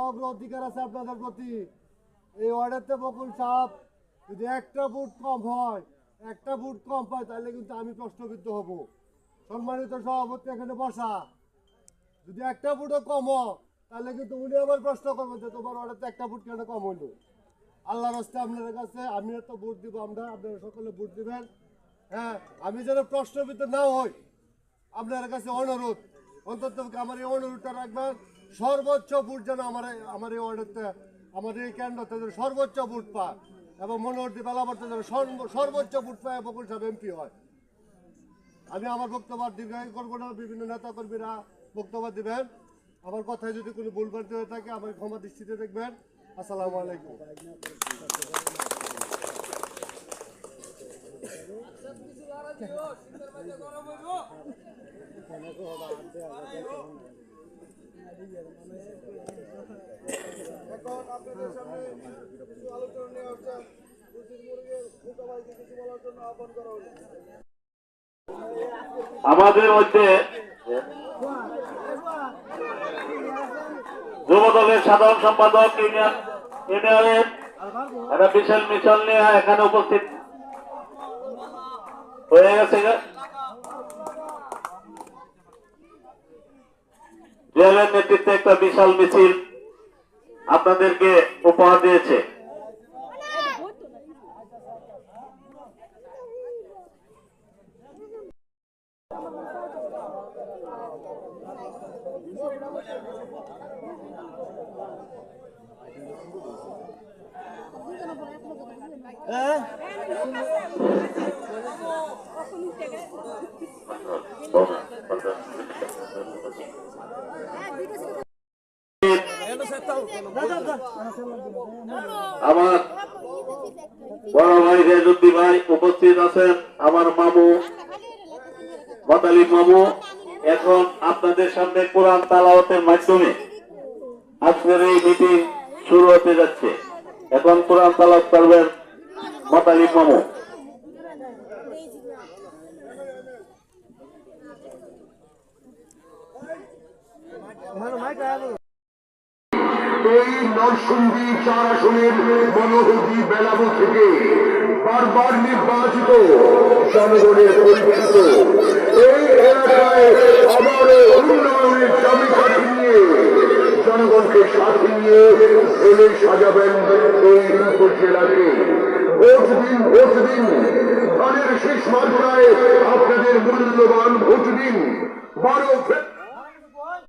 অগ্রাধিকার আছে আপনাদের প্রতি। এই ওয়ার্ডেতে বকুল সাহেব যদি একটা ভোট কম হয়, একটা ভোট কম পায়, তাহলে কিন্তু আমি প্রশ্নবিদ্ধ হব। সম্মানিত সভাপতি এখানে বসা, যদি একটা ভোটও কম হয় তাহলে কিন্তু উনি আবার প্রশ্ন করবেন যে তোমার ওয়ার্ডেতে একটা ভোট কেন কম হইলো। আল্লাহ রাস্তায় আপনাদের কাছে আমি তো ভোট দিব, আপনারা সকলে ভোট দিবেন। হ্যাঁ, আমি যেন প্রশ্নবিদ্ধ না হই আপনার কাছে অনুরোধ, অন্তত আমার এই অনুরোধটা রাখবেন, সর্বোচ্চ ভোট যেন আমার এই ওয়ার্ডেতে, আমার এই কেন্দ্রতে যেন সর্বোচ্চ ভোট পায় এবং মনোহরদী বেলাবর্তে যেন সর্বোচ্চ ভোট পায় বকুল সাহেব এমপি হয়। আমি আমার বক্তব্য দীর্ঘায়ু করবো না, বিভিন্ন নেতা কর্মীরা বক্তব্য দিবেন। আমার কথায় যদি কোনো ভুলভ্রান্তি হয়ে থাকে আমার ক্ষমা দৃষ্টিতে দেখবেন। আসসালামু আলাইকুম। এখন আপনাদের সামনে কিছু আলোচনা নিয়ে আসছেন, কিছু বলার জন্য আহ্বান করা হলো। আমাদের মধ্যে যুব দলের সাধারণ সম্পাদক ইউনিয়নের একটা বিশাল মিছিল নিয়ে এখানে উপস্থিত হয়ে গেছে। রেলের নেতৃত্বে একটা বিশাল মিছিল আপনাদেরকে উপহার দিয়েছে। আমার বড় ভাই রেজুদ্দি ভাই উপস্থিত আছেন, আমার মামু মতালিব মামু। এখন আপনাদের সামনে কোরআন তালাওয়াতের মাধ্যমে আজকের এই মিটিং শুরু হতে যাচ্ছে। এখন কোরআন তালাওয়াত করবেন মতালিব মামু। এই নরসিংদী 4 আসনের মনোহরদী বেলাবু থেকে বারবার নির্বাচিত জনগণের পরীক্ষিত এই এলাকায় আবার উন্নয়নের চাবিকাঠি নিয়ে জনগণকে সাথে নিয়ে এলে সাজাবেন এই উপজেলাকে। ভোট দিন, ভোট দিন, ধানের শেষ মাত্রায় আপনাদের মূল্যবান ভোট দিন। 12